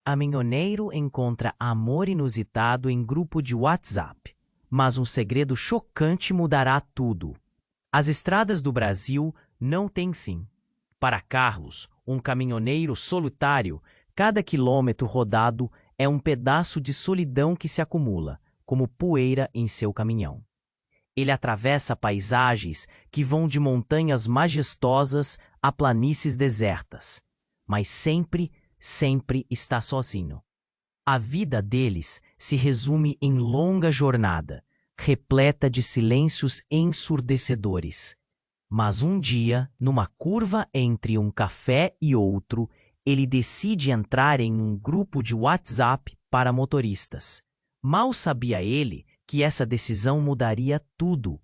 Caminhoneiro encontra amor inusitado em grupo de WhatsApp, mas um segredo chocante mudará tudo. As estradas do Brasil não têm fim. Para Carlos, um caminhoneiro solitário, cada quilômetro rodado é um pedaço de solidão que se acumula, como poeira em seu caminhão. Ele atravessa paisagens que vão de montanhas majestosas a planícies desertas, mas sempre está sozinho. A vida deles se resume em longa jornada, repleta de silêncios ensurdecedores. Mas um dia, numa curva entre um café e outro, ele decide entrar em um grupo de WhatsApp para motoristas. Mal sabia ele que essa decisão mudaria tudo.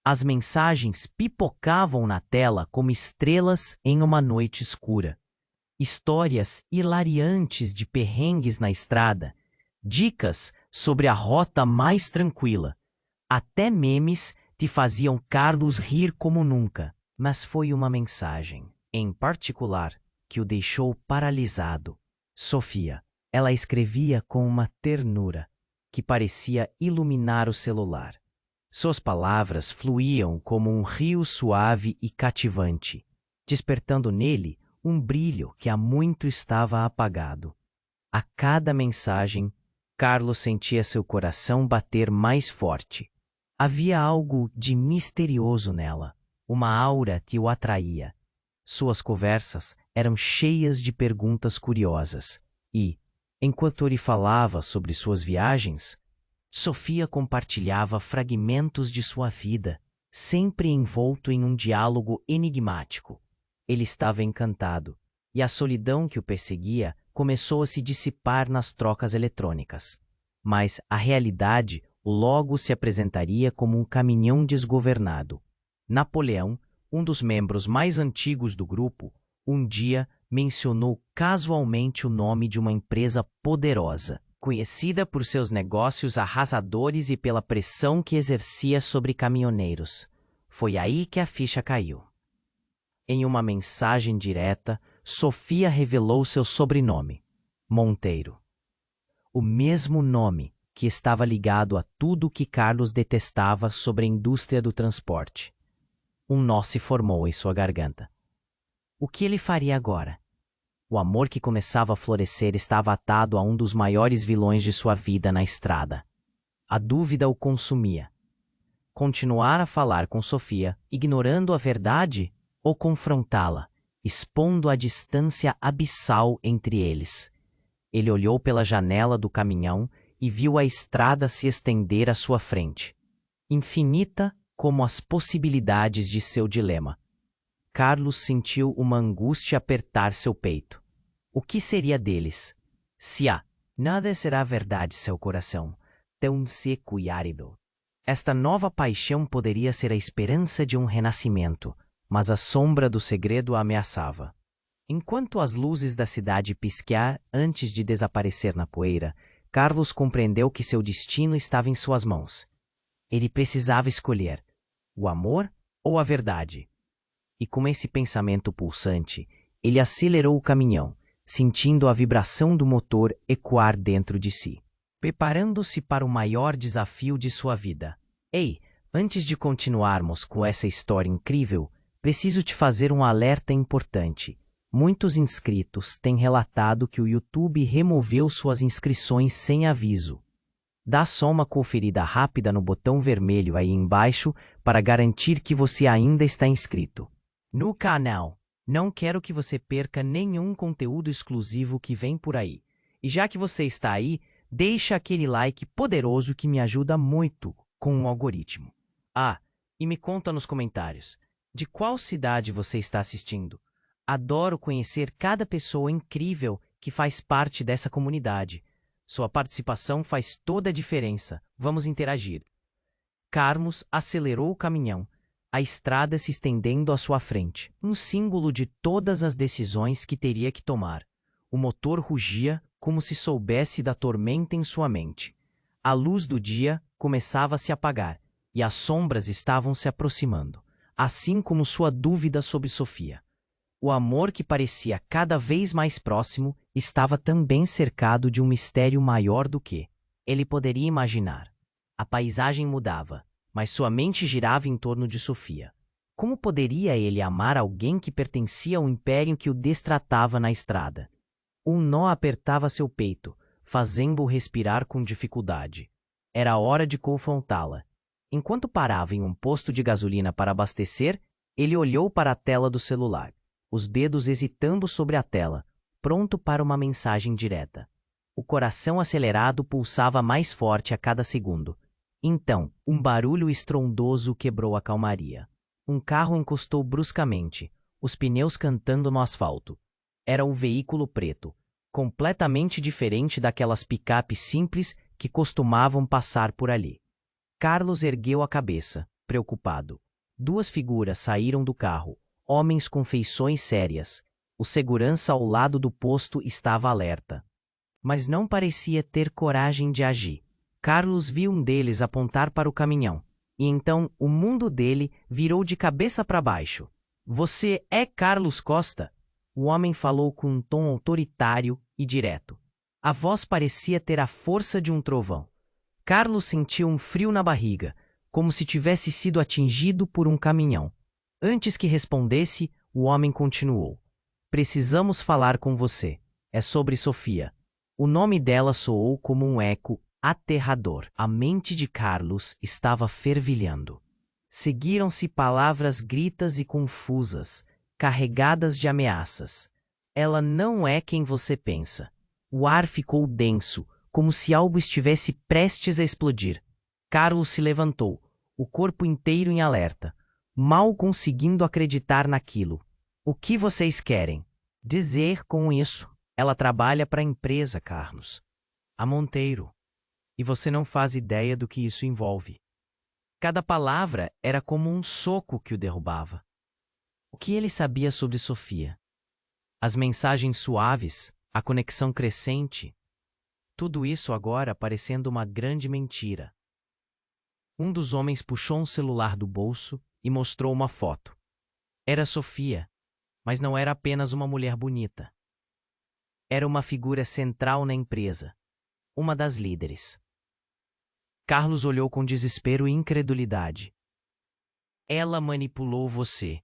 As mensagens pipocavam na tela como estrelas em uma noite escura. Histórias hilariantes de perrengues na estrada, dicas sobre a rota mais tranquila. Até memes te faziam Carlos rir como nunca. Mas foi uma mensagem, em particular, que o deixou paralisado. Sofia. Ela escrevia com uma ternura que parecia iluminar o celular. Suas palavras fluíam como um rio suave e cativante, despertando nele um brilho que há muito estava apagado. A cada mensagem, Carlos sentia seu coração bater mais forte. Havia algo de misterioso nela. Uma aura que o atraía. Suas conversas eram cheias de perguntas curiosas e, enquanto ele falava sobre suas viagens, Sofia compartilhava fragmentos de sua vida, sempre envolto em um diálogo enigmático. Ele estava encantado, e a solidão que o perseguia começou a se dissipar nas trocas eletrônicas. Mas a realidade logo se apresentaria como um caminhão desgovernado. Napoleão, um dos membros mais antigos do grupo, um dia mencionou casualmente o nome de uma empresa poderosa, conhecida por seus negócios arrasadores e pela pressão que exercia sobre caminhoneiros. Foi aí que a ficha caiu. Em uma mensagem direta, Sofia revelou seu sobrenome, Monteiro. O mesmo nome que estava ligado a tudo que Carlos detestava sobre a indústria do transporte. Um nó se formou em sua garganta. O que ele faria agora? O amor que começava a florescer estava atado a um dos maiores vilões de sua vida na estrada. A dúvida o consumia. Continuar a falar com Sofia, ignorando a verdade, ou confrontá-la, expondo a distância abissal entre eles. Ele olhou pela janela do caminhão e viu a estrada se estender à sua frente, infinita como as possibilidades de seu dilema. Carlos sentiu uma angústia apertar seu peito. O que seria deles? Se nada será verdade, seu coração, tão seco e árido. Esta nova paixão poderia ser a esperança de um renascimento, mas a sombra do segredo a ameaçava. Enquanto as luzes da cidade piscavam antes de desaparecer na poeira, Carlos compreendeu que seu destino estava em suas mãos. Ele precisava escolher o amor ou a verdade. E com esse pensamento pulsante, ele acelerou o caminhão, sentindo a vibração do motor ecoar dentro de si, preparando-se para o maior desafio de sua vida. Ei, antes de continuarmos com essa história incrível, preciso te fazer um alerta importante. Muitos inscritos têm relatado que o YouTube removeu suas inscrições sem aviso. Dá só uma conferida rápida no botão vermelho aí embaixo para garantir que você ainda está inscrito no canal. Não quero que você perca nenhum conteúdo exclusivo que vem por aí. E já que você está aí, deixa aquele like poderoso que me ajuda muito com o algoritmo. E me conta nos comentários, de qual cidade você está assistindo? Adoro conhecer cada pessoa incrível que faz parte dessa comunidade. Sua participação faz toda a diferença. Vamos interagir. Carlos acelerou o caminhão, a estrada se estendendo à sua frente, um símbolo de todas as decisões que teria que tomar. O motor rugia como se soubesse da tormenta em sua mente. A luz do dia começava a se apagar e as sombras estavam se aproximando, assim como sua dúvida sobre Sofia. O amor que parecia cada vez mais próximo estava também cercado de um mistério maior do que ele poderia imaginar. A paisagem mudava, mas sua mente girava em torno de Sofia. Como poderia ele amar alguém que pertencia ao império que o destratava na estrada? Um nó apertava seu peito, fazendo-o respirar com dificuldade. Era hora de confrontá-la. Enquanto parava em um posto de gasolina para abastecer, ele olhou para a tela do celular, os dedos hesitando sobre a tela, pronto para uma mensagem direta. O coração acelerado pulsava mais forte a cada segundo. Então, um barulho estrondoso quebrou a calmaria. Um carro encostou bruscamente, os pneus cantando no asfalto. Era um veículo preto, completamente diferente daquelas picapes simples que costumavam passar por ali. Carlos ergueu a cabeça, preocupado. Duas figuras saíram do carro, homens com feições sérias. O segurança ao lado do posto estava alerta, mas não parecia ter coragem de agir. Carlos viu um deles apontar para o caminhão, e então o mundo dele virou de cabeça para baixo. Você é Carlos Costa? O homem falou com um tom autoritário e direto. A voz parecia ter a força de um trovão. Carlos sentiu um frio na barriga, como se tivesse sido atingido por um caminhão. Antes que respondesse, o homem continuou. Precisamos falar com você. É sobre Sofia. O nome dela soou como um eco aterrador. A mente de Carlos estava fervilhando. Seguiram-se palavras gritas e confusas, carregadas de ameaças. Ela não é quem você pensa. O ar ficou denso, como se algo estivesse prestes a explodir. Carlos se levantou, o corpo inteiro em alerta, mal conseguindo acreditar naquilo. O que vocês querem dizer com isso? Ela trabalha para a empresa, Carlos. A Monteiro. E você não faz ideia do que isso envolve. Cada palavra era como um soco que o derrubava. O que ele sabia sobre Sofia? As mensagens suaves, a conexão crescente. Tudo isso agora parecendo uma grande mentira. Um dos homens puxou um celular do bolso e mostrou uma foto. Era Sofia, mas não era apenas uma mulher bonita. Era uma figura central na empresa, uma das líderes. Carlos olhou com desespero e incredulidade. Ela manipulou você.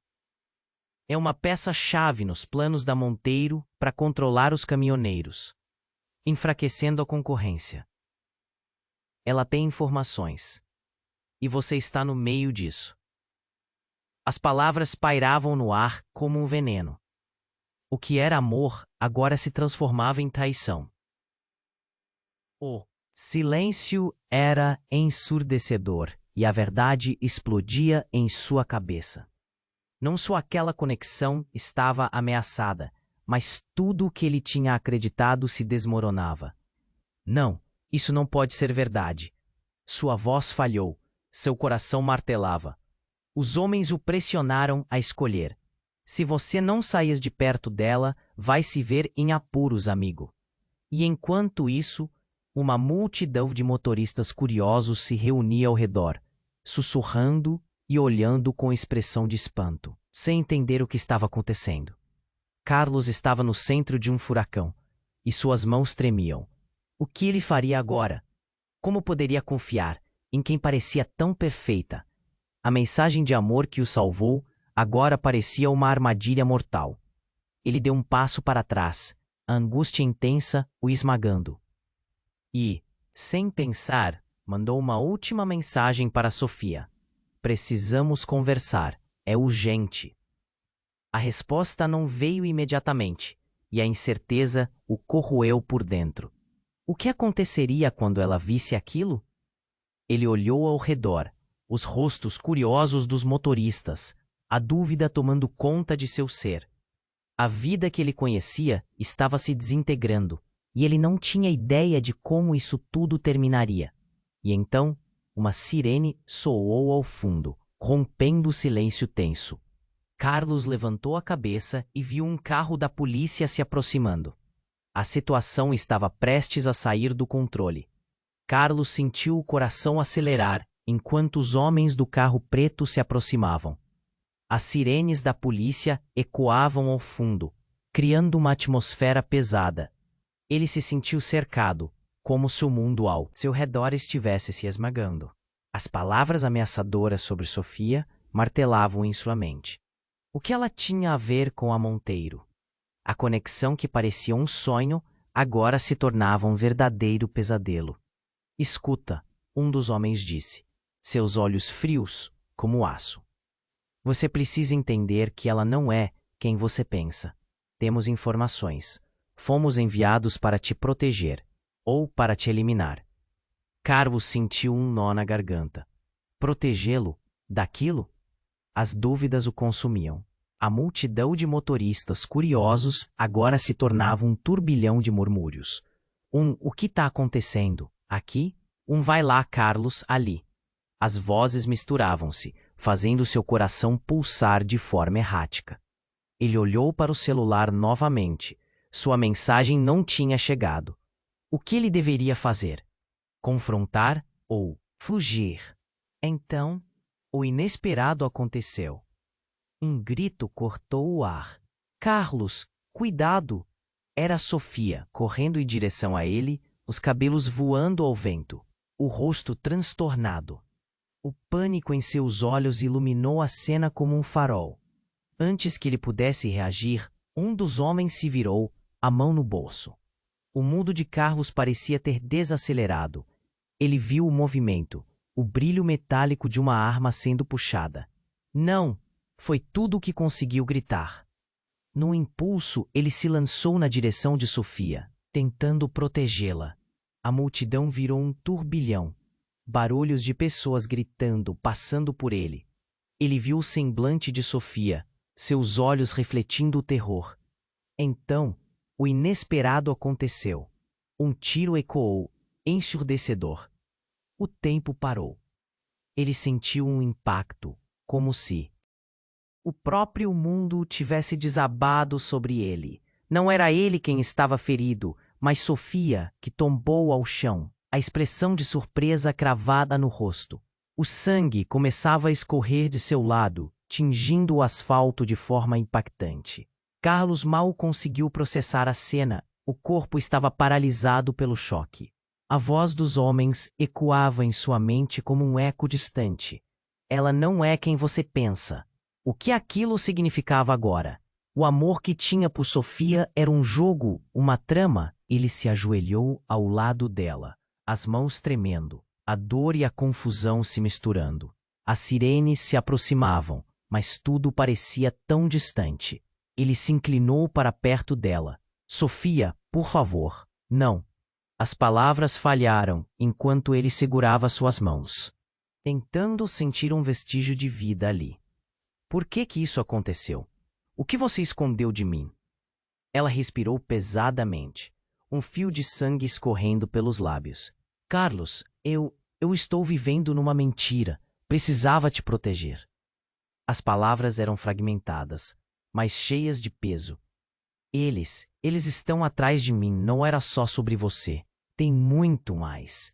É uma peça-chave nos planos da Monteiro para controlar os caminhoneiros, enfraquecendo a concorrência. Ela tem informações, e você está no meio disso. As palavras pairavam no ar como um veneno. O que era amor agora se transformava em traição. O silêncio era ensurdecedor e a verdade explodia em sua cabeça. Não só aquela conexão estava ameaçada, mas tudo o que ele tinha acreditado se desmoronava. Não, isso não pode ser verdade. Sua voz falhou, seu coração martelava. Os homens o pressionaram a escolher. Se você não sair de perto dela, vai se ver em apuros, amigo. E enquanto isso, uma multidão de motoristas curiosos se reunia ao redor, sussurrando e olhando com expressão de espanto, sem entender o que estava acontecendo. Carlos estava no centro de um furacão, e suas mãos tremiam. O que ele faria agora? Como poderia confiar em quem parecia tão perfeita? A mensagem de amor que o salvou agora parecia uma armadilha mortal. Ele deu um passo para trás, a angústia intensa o esmagando. E, sem pensar, mandou uma última mensagem para Sofia. Precisamos conversar. É urgente. A resposta não veio imediatamente, e a incerteza o corroeu por dentro. O que aconteceria quando ela visse aquilo? Ele olhou ao redor, os rostos curiosos dos motoristas, a dúvida tomando conta de seu ser. A vida que ele conhecia estava se desintegrando, e ele não tinha ideia de como isso tudo terminaria. E então, uma sirene soou ao fundo, rompendo o silêncio tenso. Carlos levantou a cabeça e viu um carro da polícia se aproximando. A situação estava prestes a sair do controle. Carlos sentiu o coração acelerar enquanto os homens do carro preto se aproximavam. As sirenes da polícia ecoavam ao fundo, criando uma atmosfera pesada, Ele se sentiu cercado, como se o mundo ao seu redor estivesse se esmagando. As palavras ameaçadoras sobre Sofia martelavam em sua mente. O que ela tinha a ver com a Monteiro? A conexão que parecia um sonho agora se tornava um verdadeiro pesadelo. Escuta, um dos homens disse, seus olhos frios como aço. Você precisa entender que ela não é quem você pensa. Temos informações. Fomos enviados para te proteger, ou para te eliminar. Carlos sentiu um nó na garganta. Protegê-lo daquilo? As dúvidas o consumiam. A multidão de motoristas curiosos agora se tornava um turbilhão de murmúrios. O que está acontecendo? Aqui? Vai lá, Carlos, ali. As vozes misturavam-se, fazendo seu coração pulsar de forma errática. Ele olhou para o celular novamente. Sua mensagem não tinha chegado. O que ele deveria fazer? Confrontar ou fugir? Então, o inesperado aconteceu. Um grito cortou o ar. Carlos, cuidado! Era Sofia, correndo em direção a ele, os cabelos voando ao vento, o rosto transtornado. O pânico em seus olhos iluminou a cena como um farol. Antes que ele pudesse reagir, um dos homens se virou, a mão no bolso. O mundo de Carlos parecia ter desacelerado. Ele viu o movimento, o brilho metálico de uma arma sendo puxada. Não! Foi tudo o que conseguiu gritar. No impulso, ele se lançou na direção de Sofia, tentando protegê-la. A multidão virou um turbilhão. Barulhos de pessoas gritando, passando por ele. Ele viu o semblante de Sofia, seus olhos refletindo o terror. Então, o inesperado aconteceu. Um tiro ecoou, ensurdecedor. O tempo parou. Ele sentiu um impacto, como se o próprio mundo tivesse desabado sobre ele. Não era ele quem estava ferido, mas Sofia, que tombou ao chão, a expressão de surpresa cravada no rosto. O sangue começava a escorrer de seu lado, tingindo o asfalto de forma impactante. Carlos mal conseguiu processar a cena, o corpo estava paralisado pelo choque. A voz dos homens ecoava em sua mente como um eco distante. Ela não é quem você pensa. O que aquilo significava agora? O amor que tinha por Sofia era um jogo, uma trama? Ele se ajoelhou ao lado dela, as mãos tremendo, a dor e a confusão se misturando. As sirenes se aproximavam, mas tudo parecia tão distante. Ele se inclinou para perto dela. Sofia, por favor, não. As palavras falharam enquanto ele segurava suas mãos, tentando sentir um vestígio de vida ali. Por que isso aconteceu? O que você escondeu de mim? Ela respirou pesadamente, um fio de sangue escorrendo pelos lábios. Carlos, eu estou vivendo numa mentira. Precisava te proteger. As palavras eram fragmentadas, mas cheias de peso. Eles estão atrás de mim, não era só sobre você. Tem muito mais.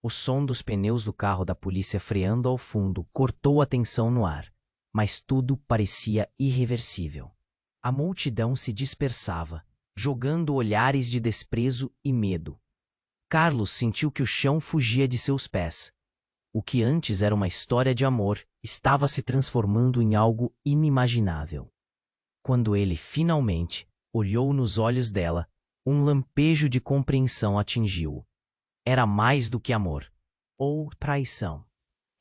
O som dos pneus do carro da polícia freando ao fundo cortou a tensão no ar. Mas tudo parecia irreversível. A multidão se dispersava, jogando olhares de desprezo e medo. Carlos sentiu que o chão fugia de seus pés. O que antes era uma história de amor estava se transformando em algo inimaginável. Quando ele finalmente olhou nos olhos dela, um lampejo de compreensão atingiu-o. Era mais do que amor, ou traição.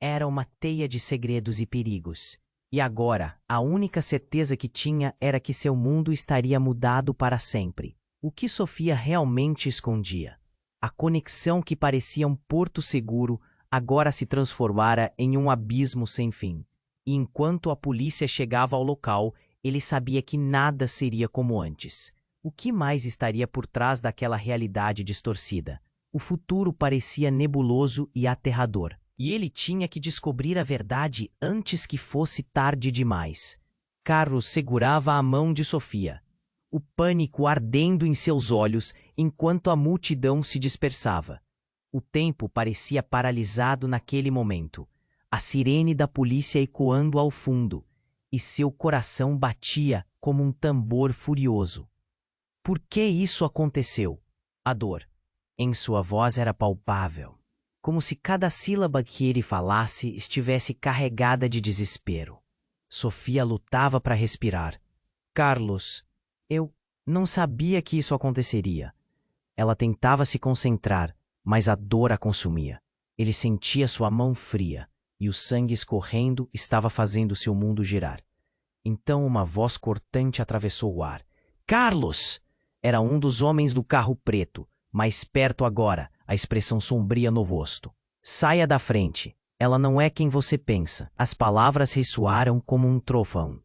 Era uma teia de segredos e perigos. E agora, a única certeza que tinha era que seu mundo estaria mudado para sempre. O que Sofia realmente escondia? A conexão que parecia um porto seguro agora se transformara em um abismo sem fim. E enquanto a polícia chegava ao local, ele sabia que nada seria como antes. O que mais estaria por trás daquela realidade distorcida? O futuro parecia nebuloso e aterrador. E ele tinha que descobrir a verdade antes que fosse tarde demais. Carlos segurava a mão de Sofia, o pânico ardendo em seus olhos enquanto a multidão se dispersava. O tempo parecia paralisado naquele momento, a sirene da polícia ecoando ao fundo, e seu coração batia como um tambor furioso. Por que isso aconteceu? A dor em sua voz era palpável, como se cada sílaba que ele falasse estivesse carregada de desespero. Sofia lutava para respirar. Carlos, eu não sabia que isso aconteceria. Ela tentava se concentrar, mas a dor a consumia. Ele sentia sua mão fria, e o sangue escorrendo estava fazendo seu mundo girar. Então uma voz cortante atravessou o ar. Carlos! Era um dos homens do carro preto, mais perto agora, a expressão sombria no rosto. Saia da frente. Ela não é quem você pensa. As palavras ressoaram como um trovão.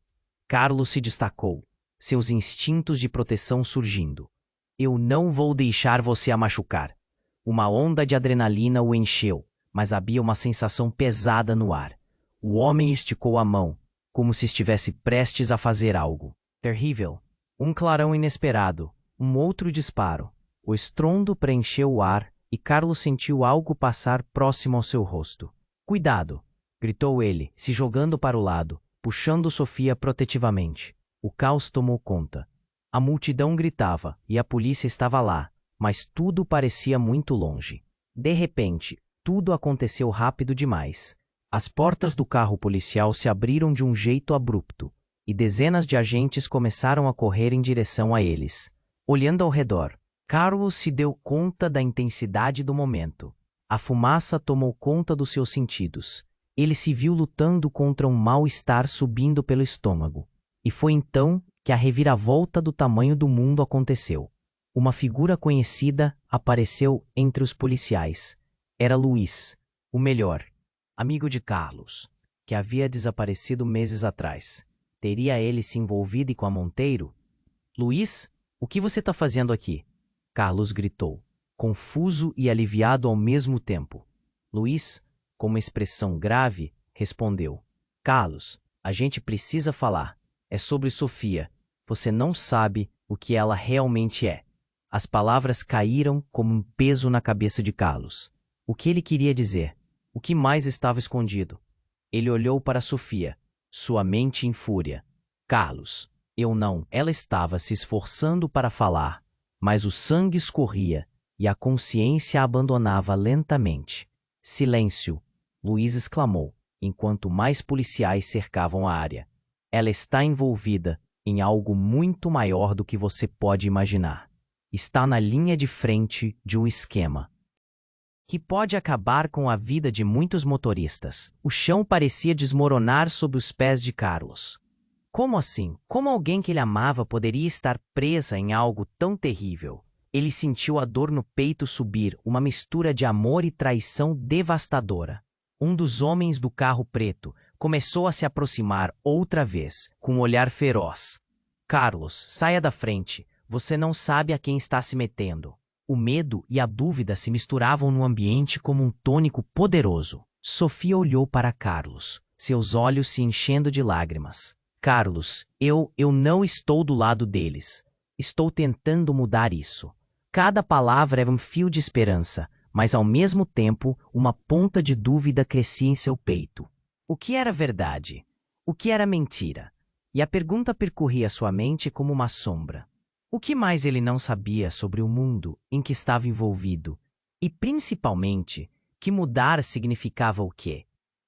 Carlos se destacou, seus instintos de proteção surgindo. Eu não vou deixar você a machucar. Uma onda de adrenalina o encheu, mas havia uma sensação pesada no ar. O homem esticou a mão, como se estivesse prestes a fazer algo terrível. Um clarão inesperado, um outro disparo. O estrondo preencheu o ar e Carlos sentiu algo passar próximo ao seu rosto. Cuidado! Gritou ele, se jogando para o lado, puxando Sofia protetivamente. O caos tomou conta. A multidão gritava e a polícia estava lá, mas tudo parecia muito longe. De repente, tudo aconteceu rápido demais. As portas do carro policial se abriram de um jeito abrupto, e dezenas de agentes começaram a correr em direção a eles. Olhando ao redor, Carlos se deu conta da intensidade do momento. A fumaça tomou conta dos seus sentidos. Ele se viu lutando contra um mal-estar subindo pelo estômago. E foi então que a reviravolta do tamanho do mundo aconteceu. Uma figura conhecida apareceu entre os policiais. Era Luiz, o melhor, amigo de Carlos, que havia desaparecido meses atrás. Teria ele se envolvido com a Monteiro? Luiz, o que você está fazendo aqui? Carlos gritou, confuso e aliviado ao mesmo tempo. Luiz, com uma expressão grave, respondeu. Carlos, a gente precisa falar. É sobre Sofia. Você não sabe o que ela realmente é. As palavras caíram como um peso na cabeça de Carlos. O que ele queria dizer? O que mais estava escondido? Ele olhou para Sofia, sua mente em fúria. Carlos, eu não. Ela estava se esforçando para falar, mas o sangue escorria e a consciência a abandonava lentamente. Silêncio, Luiz exclamou, enquanto mais policiais cercavam a área. Ela está envolvida em algo muito maior do que você pode imaginar. Está na linha de frente de um esquema que pode acabar com a vida de muitos motoristas. O chão parecia desmoronar sob os pés de Carlos. Como assim? Como alguém que ele amava poderia estar presa em algo tão terrível? Ele sentiu a dor no peito subir, uma mistura de amor e traição devastadora. Um dos homens do carro preto começou a se aproximar outra vez, com um olhar feroz. Carlos, saia da frente. Você não sabe a quem está se metendo. O medo e a dúvida se misturavam no ambiente como um tônico poderoso. Sofia olhou para Carlos, seus olhos se enchendo de lágrimas. Carlos, eu não estou do lado deles. Estou tentando mudar isso. Cada palavra era um fio de esperança, mas ao mesmo tempo uma ponta de dúvida crescia em seu peito. O que era verdade? O que era mentira? E a pergunta percorria sua mente como uma sombra. O que mais ele não sabia sobre o mundo em que estava envolvido? E, principalmente, que mudar significava o quê?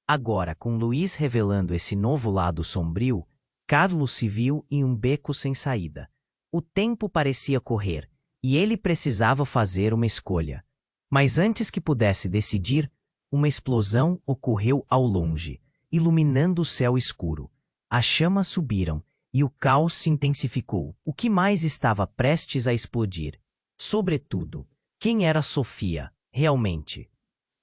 Agora, com Luiz revelando esse novo lado sombrio, Carlos se viu em um beco sem saída. O tempo parecia correr, e ele precisava fazer uma escolha. Mas antes que pudesse decidir, uma explosão ocorreu ao longe, iluminando o céu escuro. As chamas subiram, e o caos se intensificou. O que mais estava prestes a explodir? Sobretudo, quem era Sofia, realmente?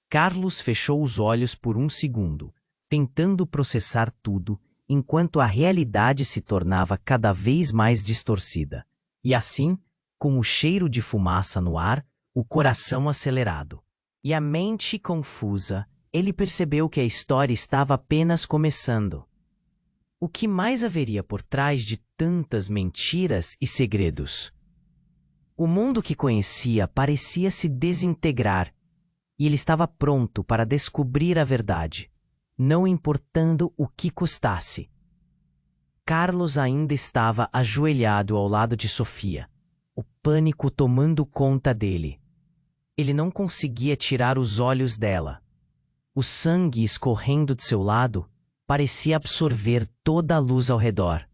Carlos fechou os olhos por um segundo, tentando processar tudo, enquanto a realidade se tornava cada vez mais distorcida. E assim, com o cheiro de fumaça no ar, o coração acelerado e a mente confusa, ele percebeu que a história estava apenas começando. O que mais haveria por trás de tantas mentiras e segredos? O mundo que conhecia parecia se desintegrar, e ele estava pronto para descobrir a verdade, não importando o que custasse. Carlos ainda estava ajoelhado ao lado de Sofia, o pânico tomando conta dele. Ele não conseguia tirar os olhos dela. O sangue escorrendo de seu lado parecia absorver toda a luz ao redor.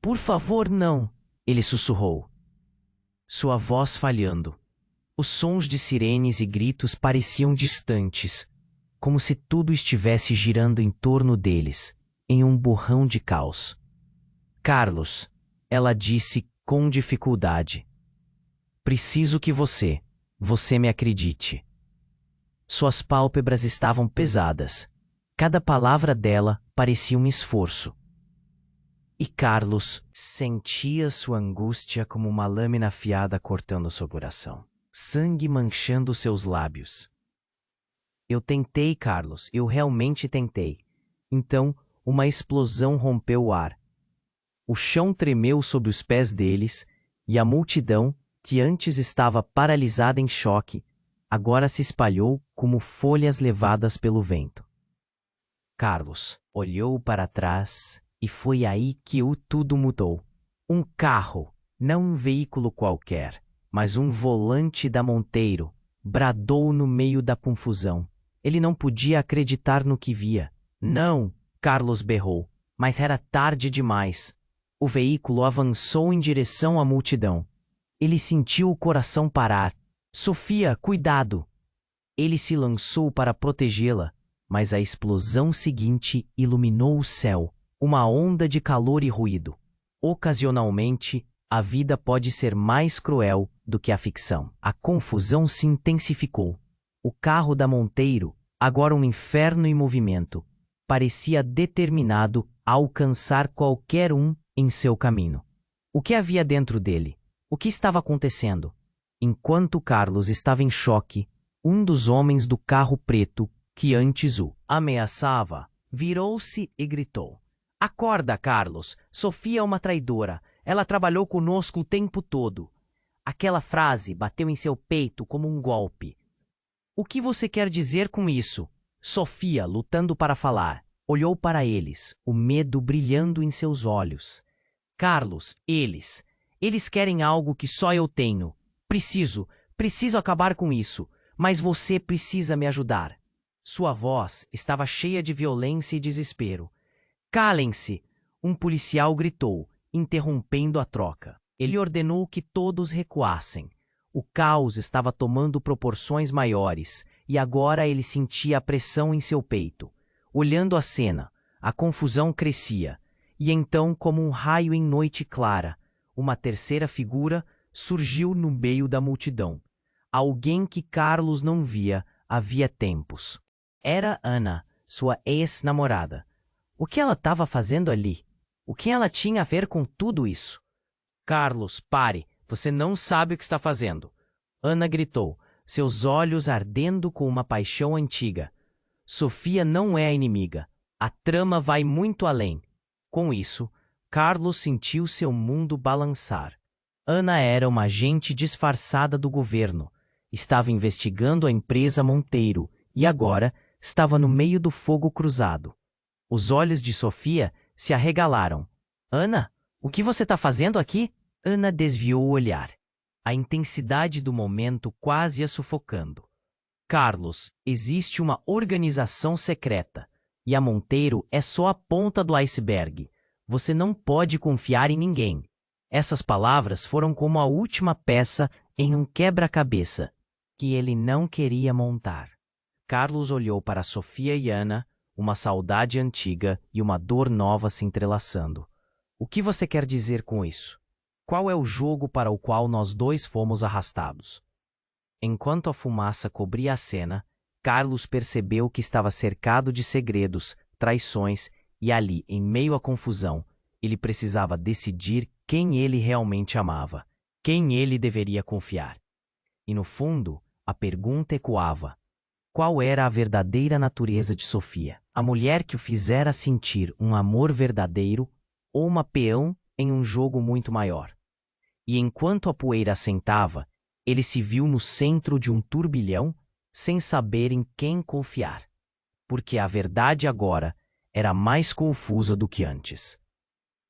Por favor, não, ele sussurrou. Sua voz falhando. Os sons de sirenes e gritos pareciam distantes, como se tudo estivesse girando em torno deles, em um borrão de caos. Carlos, ela disse com dificuldade. Preciso que você me acredite. Suas pálpebras estavam pesadas. Cada palavra dela parecia um esforço. E Carlos sentia sua angústia como uma lâmina afiada cortando seu coração. Sangue manchando seus lábios. Eu tentei, Carlos, eu realmente tentei. Então, uma explosão rompeu o ar. O chão tremeu sob os pés deles, e a multidão, que antes estava paralisada em choque, agora se espalhou como folhas levadas pelo vento. Carlos olhou para trás e foi aí que tudo mudou. Um carro, não um veículo qualquer, mas um volante da Monteiro, bradou no meio da confusão. Ele não podia acreditar no que via. Não, Carlos berrou, mas era tarde demais. O veículo avançou em direção à multidão. Ele sentiu o coração parar. Sofia, cuidado! Ele se lançou para protegê-la, mas a explosão seguinte iluminou o céu, uma onda de calor e ruído. Ocasionalmente, a vida pode ser mais cruel do que a ficção. A confusão se intensificou. O carro da Monteiro, agora um inferno em movimento, parecia determinado a alcançar qualquer um em seu caminho. O que havia dentro dele? O que estava acontecendo? Enquanto Carlos estava em choque, um dos homens do carro preto, que antes o ameaçava, virou-se e gritou: Acorda, Carlos! Sofia é uma traidora. Ela trabalhou conosco o tempo todo. Aquela frase bateu em seu peito como um golpe. O que você quer dizer com isso? Sofia, lutando para falar, olhou para eles, o medo brilhando em seus olhos. Carlos, eles querem algo que só eu tenho. Preciso acabar com isso, mas você precisa me ajudar. Sua voz estava cheia de violência e desespero. Calem-se! Um policial gritou, interrompendo a troca. Ele ordenou que todos recuassem. O caos estava tomando proporções maiores e agora ele sentia a pressão em seu peito. Olhando a cena, a confusão crescia e então, como um raio em noite clara, uma terceira figura surgiu no meio da multidão. Alguém que Carlos não via havia tempos. Era Ana, sua ex-namorada. O que ela estava fazendo ali? O que ela tinha a ver com tudo isso? Carlos, pare! Você não sabe o que está fazendo. Ana gritou, seus olhos ardendo com uma paixão antiga. Sofia não é a inimiga. A trama vai muito além. Com isso, Carlos sentiu seu mundo balançar. Ana era uma agente disfarçada do governo. Estava investigando a empresa Monteiro e agora estava no meio do fogo cruzado. Os olhos de Sofia se arregalaram. Ana, o que você está fazendo aqui? Ana desviou o olhar. A intensidade do momento quase a sufocando. Carlos, existe uma organização secreta. E a Monteiro é só a ponta do iceberg. Você não pode confiar em ninguém. Essas palavras foram como a última peça em um quebra-cabeça que ele não queria montar. Carlos olhou para Sofia e Ana, uma saudade antiga e uma dor nova se entrelaçando. O que você quer dizer com isso? Qual é o jogo para o qual nós dois fomos arrastados? Enquanto a fumaça cobria a cena, Carlos percebeu que estava cercado de segredos, traições e ali, em meio à confusão, ele precisava decidir quem ele realmente amava, quem ele deveria confiar. E no fundo, a pergunta ecoava: qual era a verdadeira natureza de Sofia? A mulher que o fizera sentir um amor verdadeiro ou uma peão em um jogo muito maior? E enquanto a poeira assentava, ele se viu no centro de um turbilhão, sem saber em quem confiar, porque a verdade agora era mais confusa do que antes.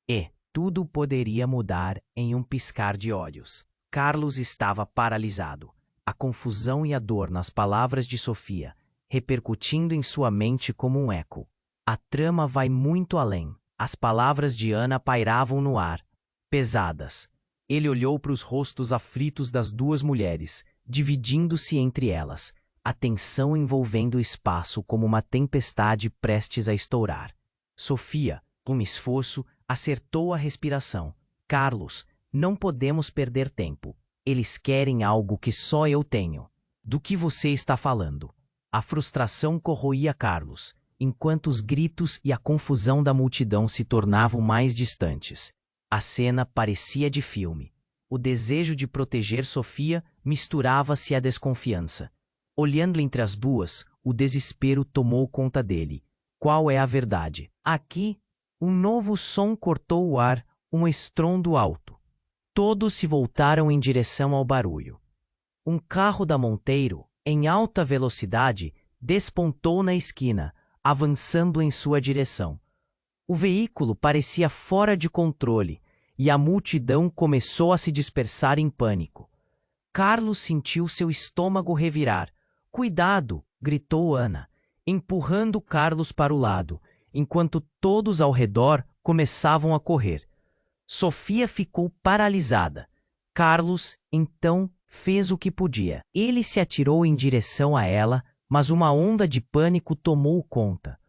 E, tudo poderia mudar em um piscar de olhos. Carlos estava paralisado. A confusão e a dor nas palavras de Sofia, repercutindo em sua mente como um eco. A trama vai muito além. As palavras de Ana pairavam no ar, pesadas. Ele olhou para os rostos aflitos das duas mulheres, dividindo-se entre elas, a tensão envolvendo o espaço como uma tempestade prestes a estourar. Sofia, com esforço, acertou a respiração. Carlos, não podemos perder tempo. Eles querem algo que só eu tenho. Do que você está falando? A frustração corroía Carlos, enquanto os gritos e a confusão da multidão se tornavam mais distantes. A cena parecia de filme. O desejo de proteger Sofia misturava-se à desconfiança. Olhando entre as duas, o desespero tomou conta dele. Qual é a verdade? Aqui, um novo som cortou o ar, um estrondo alto. Todos se voltaram em direção ao barulho. Um carro da Monteiro, em alta velocidade, despontou na esquina, avançando em sua direção. O veículo parecia fora de controle e a multidão começou a se dispersar em pânico. Carlos sentiu seu estômago revirar. "Cuidado!" gritou Ana, empurrando Carlos para o lado, enquanto todos ao redor começavam a correr. Sofia ficou paralisada. Carlos, então, fez o que podia. Ele se atirou em direção a ela, mas uma onda de pânico tomou conta.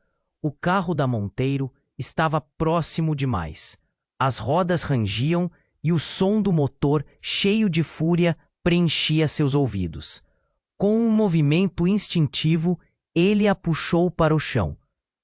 O carro da Monteiro estava próximo demais. As rodas rangiam e o som do motor, cheio de fúria, preenchia seus ouvidos. Com um movimento instintivo, ele a puxou para o chão.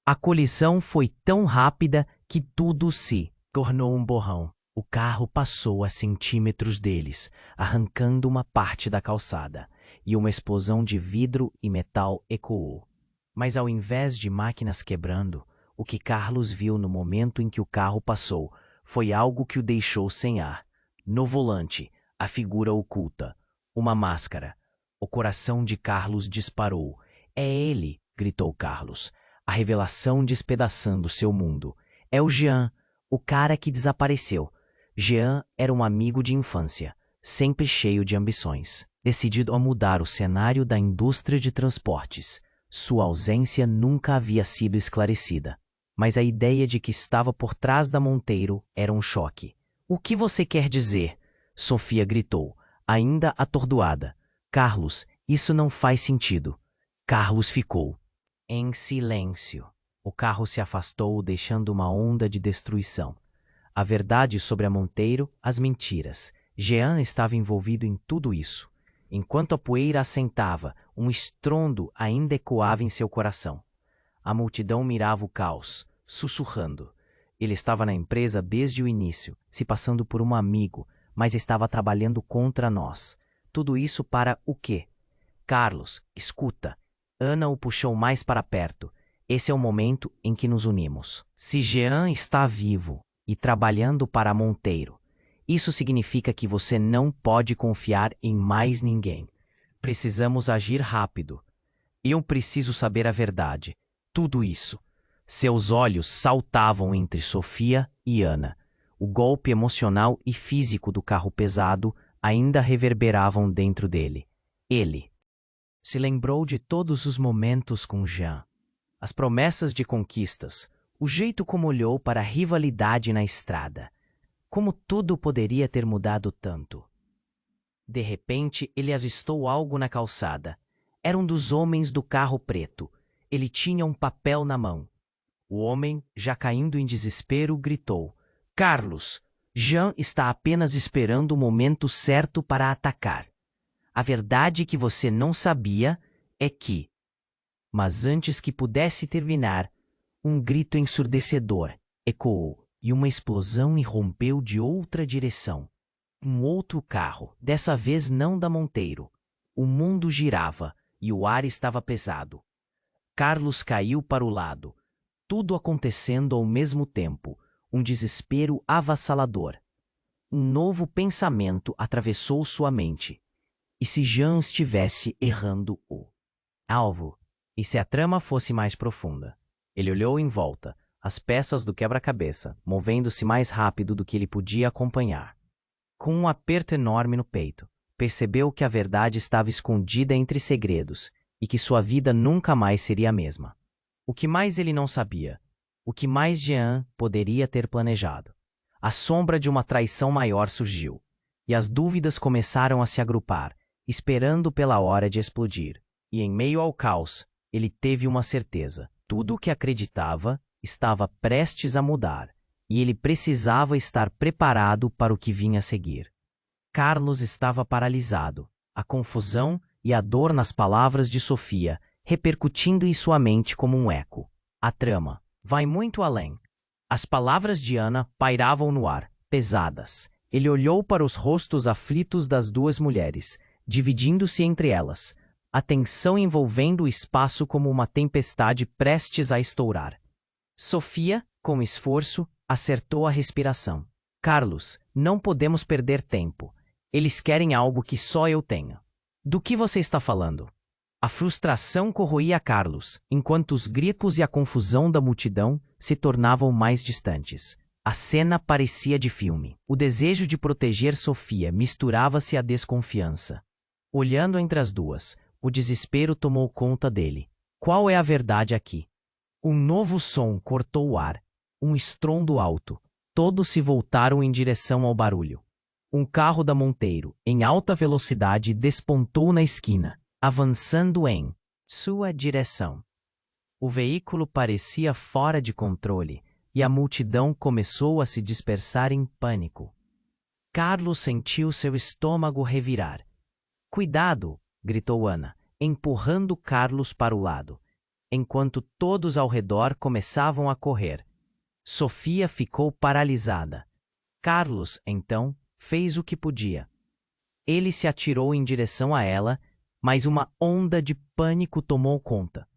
A colisão foi tão rápida que tudo se tornou um borrão. O carro passou a centímetros deles, arrancando uma parte da calçada, e uma explosão de vidro e metal ecoou. Mas ao invés de máquinas quebrando, o que Carlos viu no momento em que o carro passou foi algo que o deixou sem ar. No volante, a figura oculta, uma máscara. O coração de Carlos disparou. "É ele!" gritou Carlos, a revelação despedaçando seu mundo. "É o Jean, o cara que desapareceu." Jean era um amigo de infância, sempre cheio de ambições, decidido a mudar o cenário da indústria de transportes. Sua ausência nunca havia sido esclarecida, mas a ideia de que estava por trás da Monteiro era um choque. "O que você quer dizer?" Sofia gritou, ainda atordoada. "Carlos, isso não faz sentido." Carlos ficou em silêncio. O carro se afastou, deixando uma onda de destruição. A verdade sobre a Monteiro, as mentiras. Jean estava envolvido em tudo isso. Enquanto a poeira assentava, um estrondo ainda ecoava em seu coração. A multidão mirava o caos, sussurrando. Ele estava na empresa desde o início, se passando por um amigo, mas estava trabalhando contra nós. Tudo isso para o quê? "Carlos, escuta." Ana o puxou mais para perto. "Esse é o momento em que nos unimos. Se Jean está vivo e trabalhando para Monteiro, isso significa que você não pode confiar em mais ninguém. Precisamos agir rápido. Eu preciso saber a verdade. Tudo isso." Seus olhos saltavam entre Sofia e Ana. O golpe emocional e físico do carro pesado ainda reverberavam dentro dele. Ele se lembrou de todos os momentos com Jean, as promessas de conquistas, o jeito como olhou para a rivalidade na estrada. Como tudo poderia ter mudado tanto? De repente, ele avistou algo na calçada. Era um dos homens do carro preto. Ele tinha um papel na mão. O homem, já caindo em desespero, gritou: "Carlos, Jean está apenas esperando o momento certo para atacar. A verdade que você não sabia é que..." Mas antes que pudesse terminar, um grito ensurdecedor ecoou e uma explosão irrompeu de outra direção. Um outro carro, dessa vez não da Monteiro. O mundo girava e o ar estava pesado. Carlos caiu para o lado, tudo acontecendo ao mesmo tempo, um desespero avassalador. Um novo pensamento atravessou sua mente. E se Jean estivesse errando o alvo? E se a trama fosse mais profunda? Ele olhou em volta. as peças do quebra-cabeça, movendo-se mais rápido do que ele podia acompanhar. Com um aperto enorme no peito, percebeu que a verdade estava escondida entre segredos e que sua vida nunca mais seria a mesma. O que mais ele não sabia? O que mais Jean poderia ter planejado? A sombra de uma traição maior surgiu, e as dúvidas começaram a se agrupar, esperando pela hora de explodir. E em meio ao caos, ele teve uma certeza. Tudo o que acreditava estava prestes a mudar, e ele precisava estar preparado para o que vinha a seguir. Carlos estava paralisado, a confusão e a dor nas palavras de Sofia repercutindo em sua mente como um eco. A trama vai muito além. As palavras de Ana pairavam no ar, pesadas. Ele olhou para os rostos aflitos das duas mulheres, dividindo-se entre elas, a tensão envolvendo o espaço como uma tempestade prestes a estourar. Sofia, com esforço, acertou a respiração. Carlos, não podemos perder tempo. Eles querem algo que só eu tenho. Do que você está falando? A frustração corroía Carlos, enquanto os gritos e a confusão da multidão se tornavam mais distantes. A cena parecia de filme. O desejo de proteger Sofia misturava-se à desconfiança. Olhando entre as duas, o desespero tomou conta dele. Qual é a verdade aqui? Um novo som cortou o ar. Um estrondo alto. Todos se voltaram em direção ao barulho. Um carro da Monteiro, em alta velocidade, despontou na esquina, avançando em sua direção. O veículo parecia fora de controle e a multidão começou a se dispersar em pânico. Carlos sentiu seu estômago revirar. "Cuidado!" gritou Ana, empurrando Carlos para o lado, enquanto todos ao redor começavam a correr. Sofia ficou paralisada. Carlos, então, fez o que podia. Ele se atirou em direção a ela, mas uma onda de pânico tomou conta.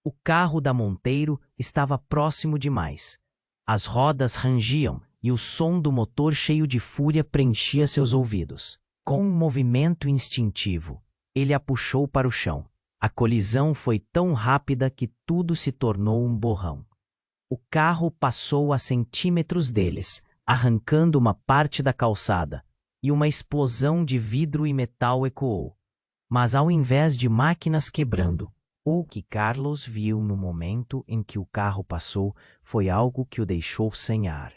O carro da Monteiro estava próximo demais. As rodas rangiam e o som do motor cheio de fúria preenchia seus ouvidos. Com um movimento instintivo, ele a puxou para o chão. A colisão foi tão rápida que tudo se tornou um borrão. O carro passou a centímetros deles, arrancando uma parte da calçada, e uma explosão de vidro e metal ecoou. Mas ao invés de máquinas quebrando, o que Carlos viu no momento em que o carro passou foi algo que o deixou sem ar.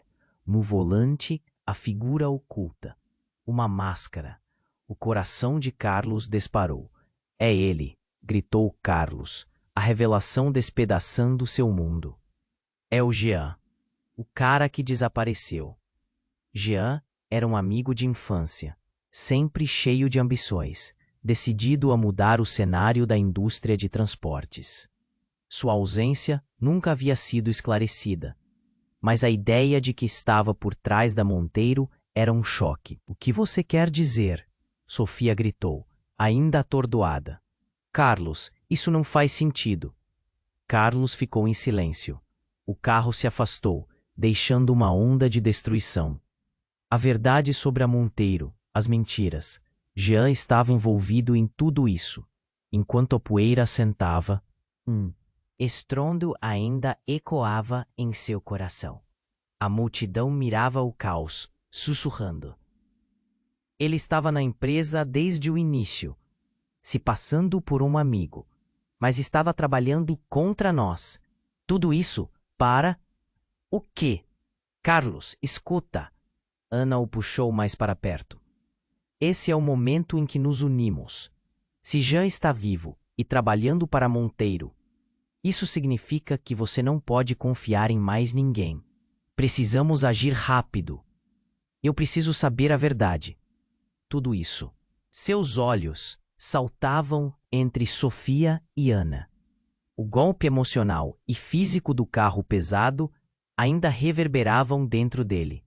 No volante, a figura oculta. Uma máscara. O coração de Carlos disparou. "É ele!" gritou Carlos, a revelação despedaçando seu mundo. É o Jean, o cara que desapareceu. Jean era um amigo de infância, sempre cheio de ambições, decidido a mudar o cenário da indústria de transportes. Sua ausência nunca havia sido esclarecida, mas a ideia de que estava por trás da Monteiro era um choque. "O que você quer dizer?" Sofia gritou, ainda atordoada. "Carlos, isso não faz sentido." Carlos ficou em silêncio. O carro se afastou, deixando uma onda de destruição. A verdade sobre a Monteiro, as mentiras. Jean estava envolvido em tudo isso. Enquanto a poeira assentava, estrondo ainda ecoava em seu coração. A multidão mirava o caos, sussurrando. Ele estava na empresa desde o início, se passando por um amigo, mas estava trabalhando contra nós. Tudo isso para... O quê? Carlos, escuta. Ana o puxou mais para perto. Esse é o momento em que nos unimos. Se Jean está vivo e trabalhando para Monteiro, isso significa que você não pode confiar em mais ninguém. Precisamos agir rápido. Eu preciso saber a verdade. Tudo isso. Seus olhos saltavam entre Sofia e Ana. O golpe emocional e físico do carro pesado ainda reverberavam dentro dele.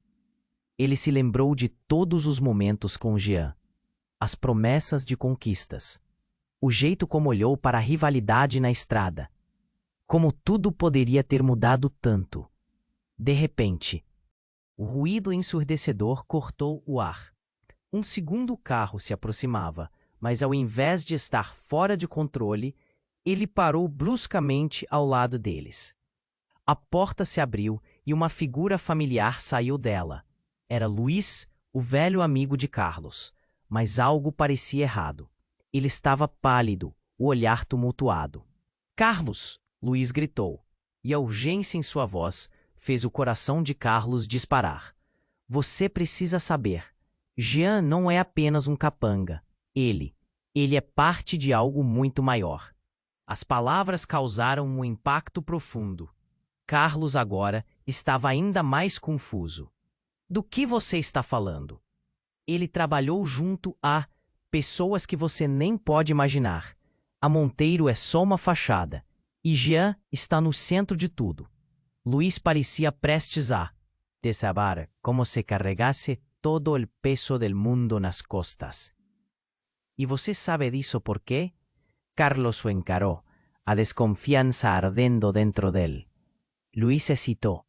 Ele se lembrou de todos os momentos com Jean, as promessas de conquistas, o jeito como olhou para a rivalidade na estrada, como tudo poderia ter mudado tanto. De repente, o ruído ensurdecedor cortou o ar. Um segundo carro se aproximava, mas ao invés de estar fora de controle, ele parou bruscamente ao lado deles. A porta se abriu e uma figura familiar saiu dela. Era Luís, o velho amigo de Carlos. Mas algo parecia errado. Ele estava pálido, o olhar tumultuado. Carlos! Luís gritou, e a urgência em sua voz fez o coração de Carlos disparar. Você precisa saber. Jean não é apenas um capanga. Ele é parte de algo muito maior. As palavras causaram um impacto profundo. Carlos agora estava ainda mais confuso. Do que você está falando? Ele trabalhou junto a pessoas que você nem pode imaginar. A Monteiro é só uma fachada. E Jean está no centro de tudo. Luís parecia prestes a desabar como se carregasse todo o peso del mundo nas costas. E você sabe disso por quê? Carlos o encaró, a desconfianza ardendo dentro dele. Luís hesitó.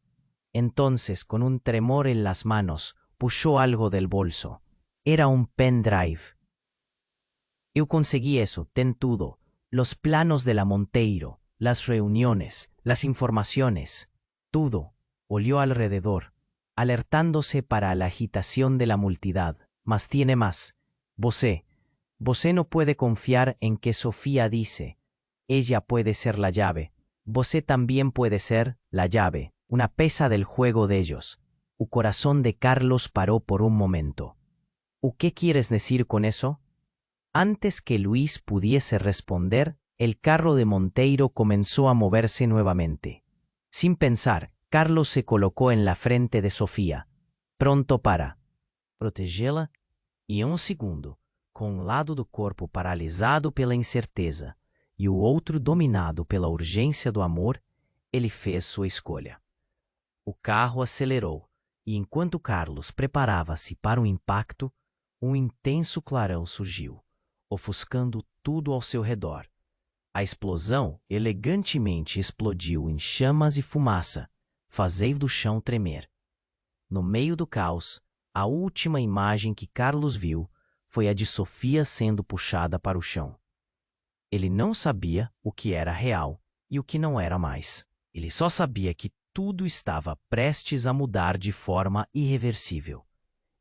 Entonces, con un tremor en las manos, puxó algo del bolso. Era un pendrive. Eu consegui eso, ten tudo. Los planos de la Monteiro, las reuniones, las informaciones. Tudo. Olió alrededor, alertándose para la agitación de la multidad. Mas tiene más. Você no puede confiar en que Sofía dice. Ella puede ser la llave. Você también puede ser la llave, una pieza del juego de ellos. O corazón de Carlos paró por un momento. ¿O qué quieres decir con eso? Antes que Luís pudiese responder, el carro de Monteiro comenzó a moverse nuevamente. Sin pensar, Carlos se colocó en la frente de Sofía, pronto para protegê-la, e segundo, com um lado do corpo paralisado pela incerteza e o outro dominado pela urgência do amor, ele fez sua escolha. O carro acelerou, e enquanto Carlos preparava-se para o impacto, um intenso clarão surgiu, ofuscando tudo ao seu redor. A explosão elegantemente explodiu em chamas e fumaça, fazendo o chão tremer. No meio do caos, a última imagem que Carlos viu foi a de Sofía sendo puxada para o chão. Ele não sabia o que era real e o que não era mais. Ele só sabia que tudo estava prestes a mudar de forma irreversível.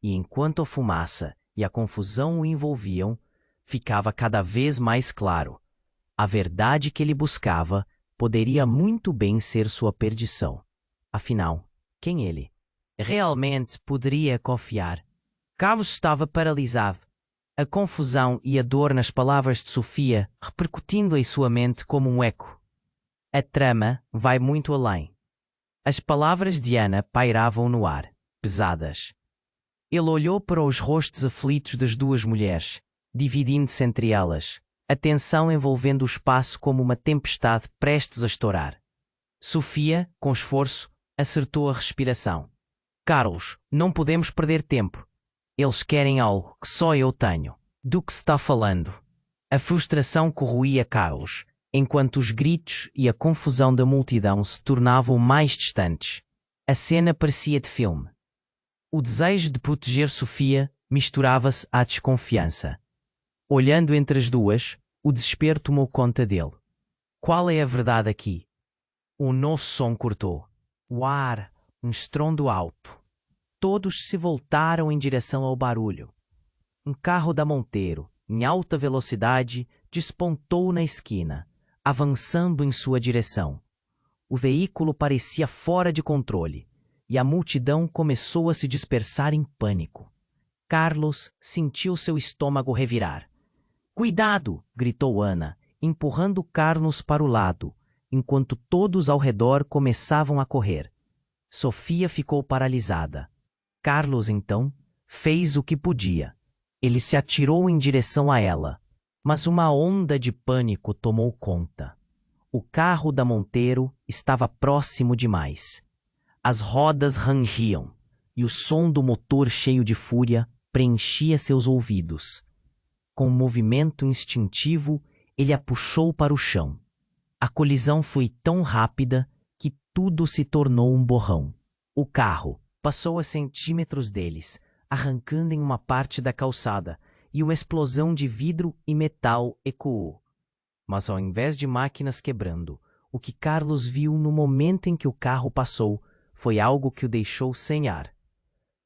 E enquanto a fumaça e a confusão o envolviam, ficava cada vez mais claro. A verdade que ele buscava poderia muito bem ser sua perdição. Afinal, quem ele realmente poderia confiar? Carlos estava paralisado. A confusão e a dor nas palavras de Sofía repercutindo em sua mente como um eco. A trama vai muito além. As palavras de Ana pairavam no ar, pesadas. Ele olhou para os rostos aflitos das duas mulheres, dividindo-se entre elas, a tensão envolvendo o espaço como uma tempestade prestes a estourar. Sofía, com esforço, acertou a respiração. Carlos, não podemos perder tempo. Eles querem algo que só eu tenho. Do que se está falando? A frustração corroía Carlos, enquanto os gritos e a confusão da multidão se tornavam mais distantes. A cena parecia de filme. O desejo de proteger Sofía misturava-se à desconfiança. Olhando entre as duas, o desespero tomou conta dele. Qual é a verdade aqui? O nosso som cortou. O ar, um estrondo alto. Todos se voltaram em direção ao barulho. Um carro da Monteiro, em alta velocidade, despontou na esquina, avançando em sua direção. O veículo parecia fora de controle, e a multidão começou a se dispersar em pânico. Carlos sentiu seu estômago revirar. "Cuidado!" gritou Ana, empurrando Carlos para o lado, enquanto todos ao redor começavam a correr. Sofía ficou paralisada. Carlos, então, fez o que podia. Ele se atirou em direção a ela, mas uma onda de pânico tomou conta. O carro da Monteiro estava próximo demais. As rodas rangiam, e o som do motor cheio de fúria preenchia seus ouvidos. Com um movimento instintivo, ele a puxou para o chão. A colisão foi tão rápida que tudo se tornou um borrão. O carro passou a centímetros deles, arrancando em uma parte da calçada, e uma explosão de vidro e metal ecoou. Mas ao invés de máquinas quebrando, O que Carlos viu no momento em que o carro passou foi algo que o deixou sem ar.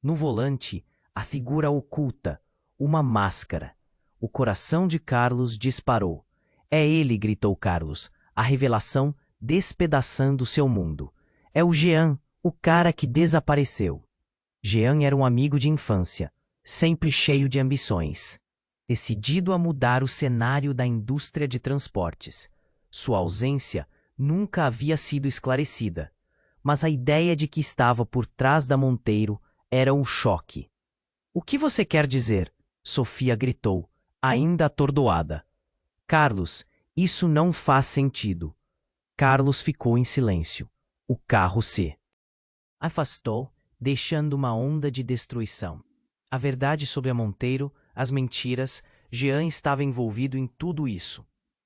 No volante, a figura oculta, uma máscara. O coração de Carlos disparou. É ele, gritou Carlos, a revelação despedaçando seu mundo. É o Jean, o cara que desapareceu. Jean era um amigo de infância, sempre cheio de ambições, decidido a mudar o cenário da indústria de transportes. Sua ausência nunca havia sido esclarecida, mas a ideia de que estava por trás da Monteiro era um choque. "O que você quer dizer?" Sofia gritou, ainda atordoada. "Carlos, isso não faz sentido." Carlos ficou em silêncio. O carro se afastou, deixando uma onda de destruição. A verdade sobre a Monteiro, as mentiras, Jean estava envolvido em tudo isso.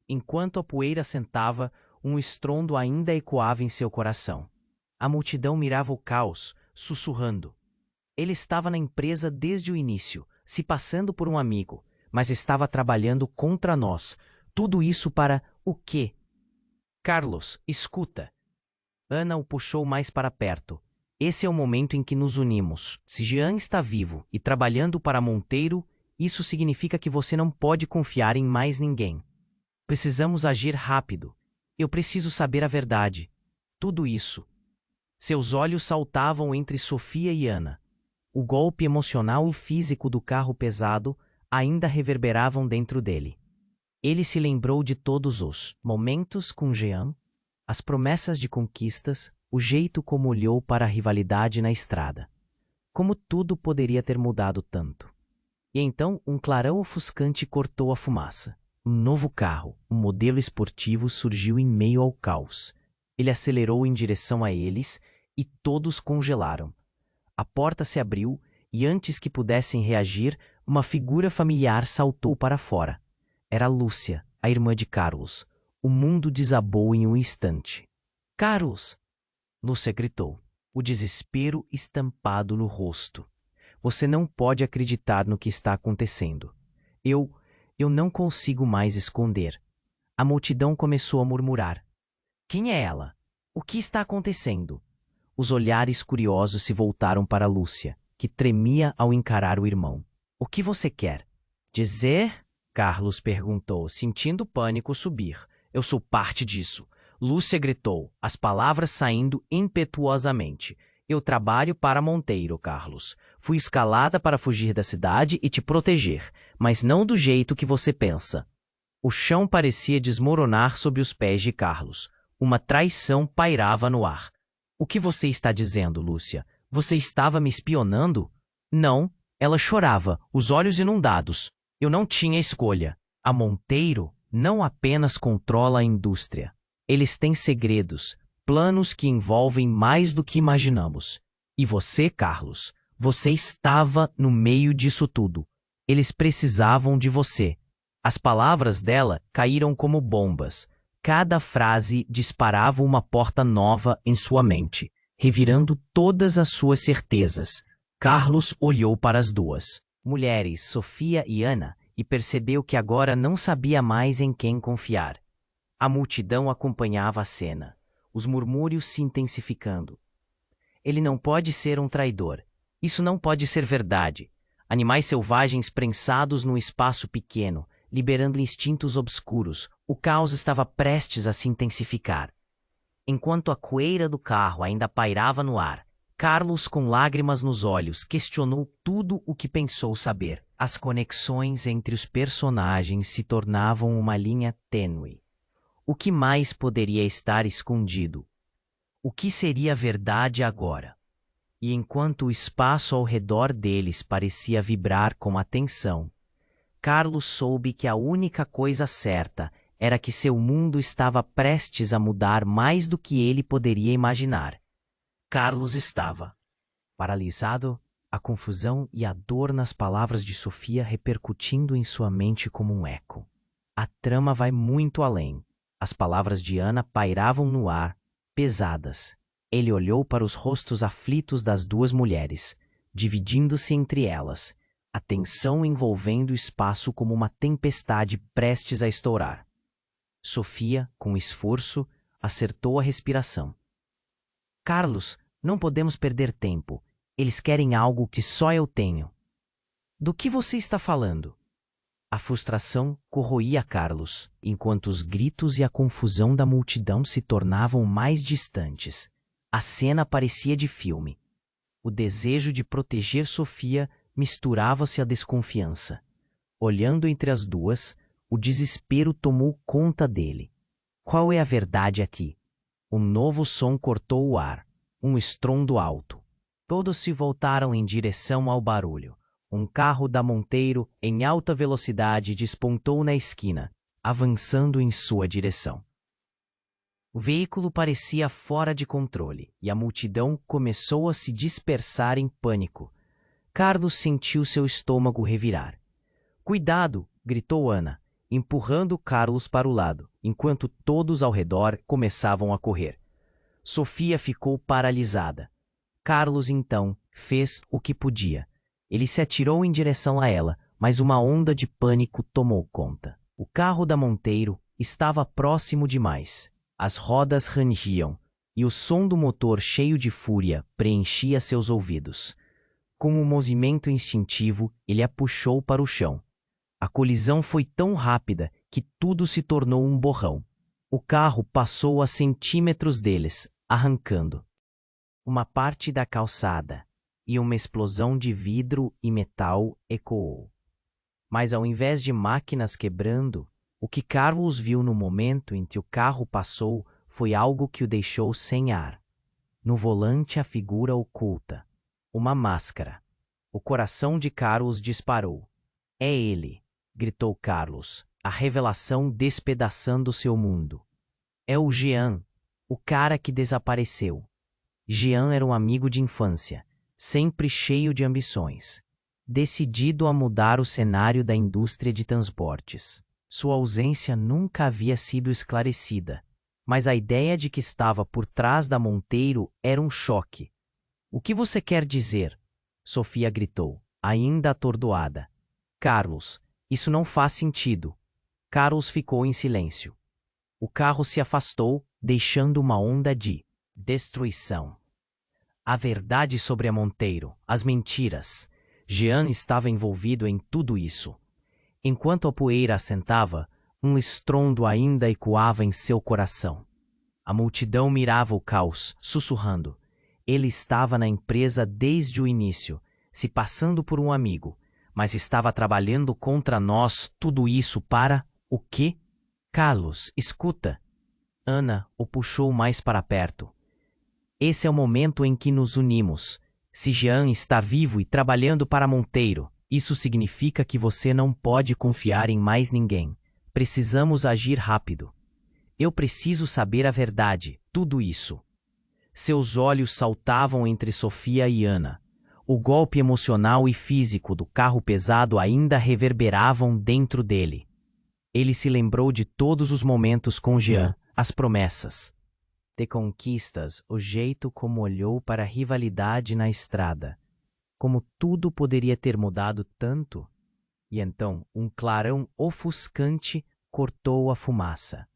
Enquanto a poeira assentava, um estrondo ainda ecoava em seu coração. A multidão mirava o caos, sussurrando. Ele estava na empresa desde o início, se passando por um amigo, mas estava trabalhando contra nós. Tudo isso para o quê? "Carlos, escuta." Ana o puxou mais para perto. "Esse é o momento em que nos unimos. Se Jean está vivo e trabalhando para Monteiro, isso significa que você não pode confiar em mais ninguém. Precisamos agir rápido. Eu preciso saber a verdade. Tudo isso." Seus olhos saltavam entre Sofia e Ana. O golpe emocional e físico do carro pesado ainda reverberavam dentro dele. Ele se lembrou de todos os momentos com Jean, as promessas de conquistas, o jeito como olhou para a rivalidade na estrada. Como tudo poderia ter mudado tanto. E então um clarão ofuscante cortou a fumaça. Um novo carro, um modelo esportivo, surgiu em meio ao caos. Ele acelerou em direção a eles e todos congelaram. A porta se abriu e antes que pudessem reagir, uma figura familiar saltou para fora. Era Lúcia, a irmã de Carlos. O mundo desabou em um instante. "Carlos!" Lúcia gritou, o desespero estampado no rosto. "Você não pode acreditar no que está acontecendo. Eu não consigo mais esconder." A multidão começou a murmurar. "Quem é ela? O que está acontecendo?" Os olhares curiosos se voltaram para Lúcia, que tremia ao encarar o irmão. "O que você quer dizer?" Carlos perguntou, sentindo o pânico subir. "Eu sou parte disso." Lúcia gritou, as palavras saindo impetuosamente. "Eu trabalho para Monteiro, Carlos. Fui escalada para fugir da cidade e te proteger, mas não do jeito que você pensa." O chão parecia desmoronar sob os pés de Carlos. Uma traição pairava no ar. "O que você está dizendo, Lúcia? Você estava me espionando?" "Não." Ela chorava, os olhos inundados. "Eu não tinha escolha. A Monteiro não apenas controla a indústria. Eles têm segredos, planos que envolvem mais do que imaginamos. E você, Carlos, você estava no meio disso tudo. Eles precisavam de você." As palavras dela caíram como bombas. Cada frase disparava uma porta nova em sua mente, revirando todas as suas certezas. Carlos olhou para as duas mulheres, Sofia e Ana, e percebeu que agora não sabia mais em quem confiar. A multidão acompanhava a cena, os murmúrios se intensificando. "Ele não pode ser um traidor. Isso não pode ser verdade." Animais selvagens prensados num espaço pequeno, liberando instintos obscuros, o caos estava prestes a se intensificar. Enquanto a poeira do carro ainda pairava no ar, Carlos, com lágrimas nos olhos, questionou tudo o que pensou saber. As conexões entre os personagens se tornavam uma linha tênue. O que mais poderia estar escondido? O que seria verdade agora? E enquanto o espaço ao redor deles parecia vibrar com atenção, Carlos soube que a única coisa certa era que seu mundo estava prestes a mudar mais do que ele poderia imaginar. Carlos estava paralisado, a confusão e a dor nas palavras de Sofia repercutindo em sua mente como um eco. A trama vai muito além. As palavras de Ana pairavam no ar, pesadas. Ele olhou para os rostos aflitos das duas mulheres, dividindo-se entre elas, a tensão envolvendo o espaço como uma tempestade prestes a estourar. Sofia, com esforço, acertou a respiração. Carlos, não podemos perder tempo. Eles querem algo que só eu tenho. Do que você está falando? A frustração corroía Carlos, enquanto os gritos e a confusão da multidão se tornavam mais distantes. A cena parecia de filme. O desejo de proteger Sofia misturava-se à desconfiança. Olhando entre as duas, o desespero tomou conta dele. Qual é a verdade aqui? Um novo som cortou o ar, um estrondo alto. Todos se voltaram em direção ao barulho. Um carro da Monteiro, em alta velocidade, despontou na esquina, avançando em sua direção. O veículo parecia fora de controle e a multidão começou a se dispersar em pânico. Carlos sentiu seu estômago revirar. Cuidado! Gritou Ana, empurrando Carlos para o lado, enquanto todos ao redor começavam a correr. Sofia ficou paralisada. Carlos, então, fez o que podia. Ele se atirou em direção a ela, mas uma onda de pânico tomou conta. O carro da Monteiro estava próximo demais. As rodas rangiam, e o som do motor cheio de fúria preenchia seus ouvidos. Com um movimento instintivo, ele a puxou para o chão. A colisão foi tão rápida que tudo se tornou um borrão. O carro passou a centímetros deles, arrancando. Uma parte da calçada, e uma explosão de vidro e metal ecoou. Mas ao invés de máquinas quebrando, o que Carlos viu no momento em que o carro passou foi algo que o deixou sem ar. No volante a figura oculta. Uma máscara. O coração de Carlos disparou. É ele! Gritou Carlos, a revelação despedaçando seu mundo. É o Jean, o cara que desapareceu. Jean era um amigo de infância, sempre cheio de ambições, decidido a mudar o cenário da indústria de transportes. Sua ausência nunca havia sido esclarecida, mas a ideia de que estava por trás da Monteiro era um choque. O que você quer dizer? Sofia gritou, ainda atordoada. Carlos, isso não faz sentido. Carlos ficou em silêncio. O carro se afastou, deixando uma onda de destruição. A verdade sobre a Monteiro, as mentiras. Jean estava envolvido em tudo isso. Enquanto a poeira assentava, um estrondo ainda ecoava em seu coração. A multidão mirava o caos, sussurrando. Ele estava na empresa desde o início, se passando por um amigo, mas estava trabalhando contra nós, tudo isso para o quê? Carlos, escuta. Ana o puxou mais para perto. Esse é o momento em que nos unimos. Se Jean está vivo e trabalhando para Monteiro, isso significa que você não pode confiar em mais ninguém. Precisamos agir rápido. Eu preciso saber a verdade, tudo isso. Seus olhos saltavam entre Sofia e Ana. O golpe emocional e físico do carro pesado ainda reverberavam dentro dele. Ele se lembrou de todos os momentos com Jean, as promessas de conquistas, o jeito como olhou para a rivalidade na estrada. Como tudo poderia ter mudado tanto? E então um clarão ofuscante cortou a fumaça.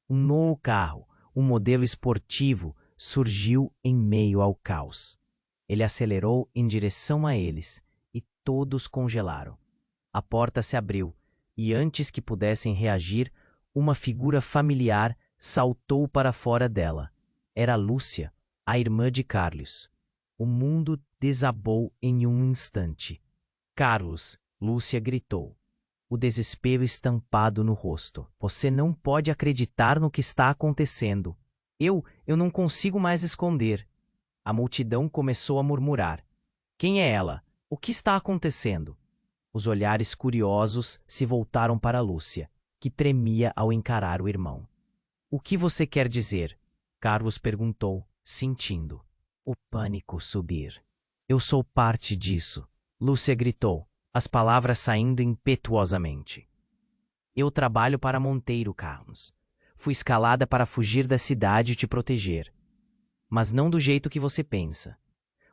Um novo carro, um modelo esportivo, surgiu em meio ao caos. Ele acelerou em direção a eles, e todos congelaram. A porta se abriu, e antes que pudessem reagir, uma figura familiar saltou para fora dela. Era Lúcia, a irmã de Carlos. O mundo desabou em um instante. Carlos, Lúcia gritou, o desespero estampado no rosto. Você não pode acreditar no que está acontecendo. Eu não consigo mais esconder. A multidão começou a murmurar. Quem é ela? O que está acontecendo? Os olhares curiosos se voltaram para Lúcia, que tremia ao encarar o irmão. O que você quer dizer? Carlos perguntou, sentindo o pânico subir. Eu sou parte disso, Lúcia gritou, as palavras saindo impetuosamente. Eu trabalho para Monteiro, Carlos. Fui escalada para fugir da cidade e te proteger. Mas não do jeito que você pensa.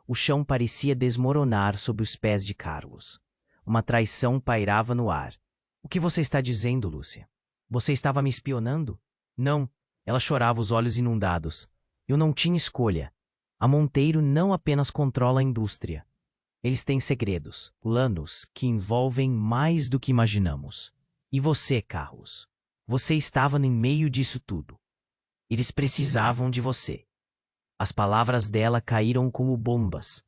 O chão parecia desmoronar sob os pés de Carlos. Uma traição pairava no ar. O que você está dizendo, Lúcia? Você estava me espionando? Não. Ela chorava, os olhos inundados. Eu não tinha escolha. A Monteiro não apenas controla a indústria. Eles têm segredos, planos que envolvem mais do que imaginamos. E você, Carlos? Você estava no meio disso tudo. Eles precisavam de você. As palavras dela caíram como bombas.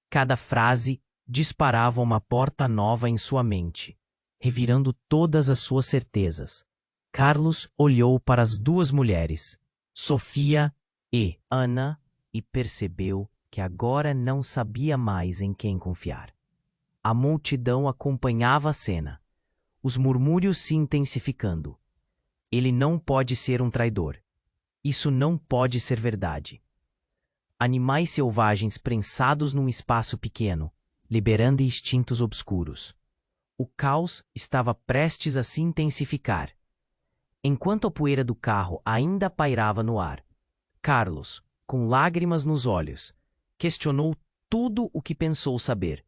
Cada frase disparava uma porta nova em sua mente, revirando todas as suas certezas. Carlos olhou para as duas mulheres, Sofia e Ana, e percebeu que agora não sabia mais em quem confiar. A multidão acompanhava a cena, os murmúrios se intensificando. Ele não pode ser um traidor. Isso não pode ser verdade. Animais selvagens prensados num espaço pequeno, liberando instintos obscuros. O caos estava prestes a se intensificar. Enquanto a poeira do carro ainda pairava no ar, Carlos, com lágrimas nos olhos, questionou tudo o que pensou saber.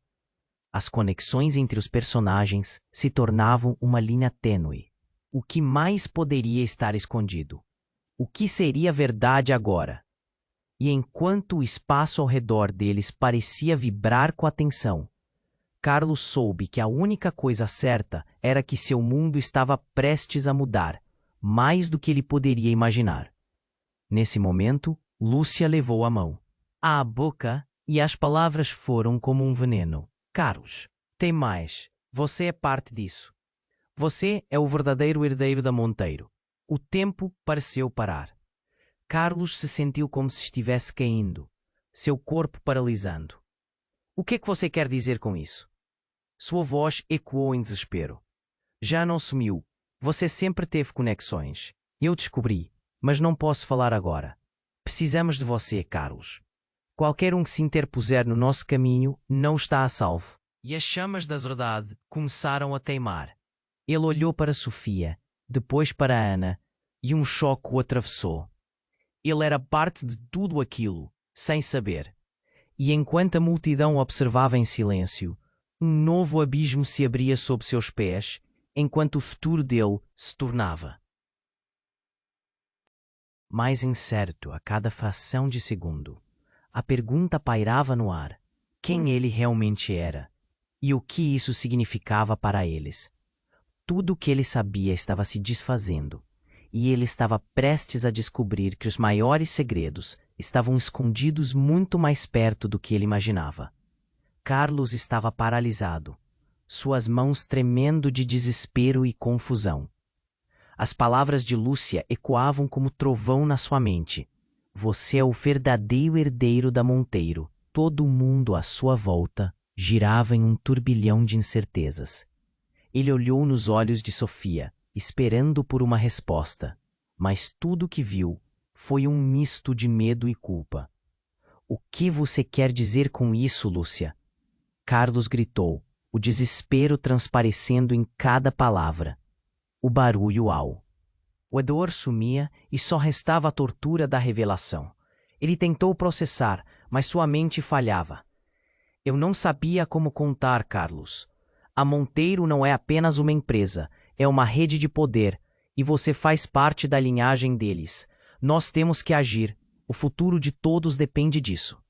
As conexões entre os personagens se tornavam uma linha tênue. O que mais poderia estar escondido? O que seria verdade agora? E enquanto o espaço ao redor deles parecia vibrar com a tensão, Carlos soube que a única coisa certa era que seu mundo estava prestes a mudar, mais do que ele poderia imaginar. Nesse momento, Lúcia levou a mão à boca e as palavras foram como um veneno. Carlos, tem mais. Você é parte disso. Você é o verdadeiro herdeiro da Monteiro. O tempo pareceu parar. Carlos se sentiu como se estivesse caindo, seu corpo paralisando. O que é que você quer dizer com isso? Sua voz ecoou em desespero. Já não sumiu. Você sempre teve conexões. Eu descobri, mas não posso falar agora. Precisamos de você, Carlos. Qualquer um que se interpuser no nosso caminho não está a salvo. E as chamas da verdade começaram a teimar. Ele olhou para Sofia, depois para Ana, e um choque o atravessou. Ele era parte de tudo aquilo, sem saber. E enquanto a multidão observava em silêncio, um novo abismo se abria sob seus pés, enquanto o futuro dele se tornava mais incerto a cada fração de segundo. A pergunta pairava no ar: quem ele realmente era? E o que isso significava para eles? Tudo o que ele sabia estava se desfazendo, e ele estava prestes a descobrir que os maiores segredos estavam escondidos muito mais perto do que ele imaginava. Carlos estava paralisado, suas mãos tremendo de desespero e confusão. As palavras de Lúcia ecoavam como trovão na sua mente. Você é o verdadeiro herdeiro da Monteiro. Todo o mundo à sua volta girava em um turbilhão de incertezas. Ele olhou nos olhos de Sofia, esperando por uma resposta, mas tudo o que viu foi um misto de medo e culpa. O que você quer dizer com isso, Lúcia? Carlos gritou, o desespero transparecendo em cada palavra. O barulho a dor sumia e só restava a tortura da revelação. Ele tentou processar, mas sua mente falhava. Eu não sabia como contar, Carlos. A Monteiro não é apenas uma empresa, é uma rede de poder, e você faz parte da linhagem deles. Nós temos que agir. O futuro de todos depende disso.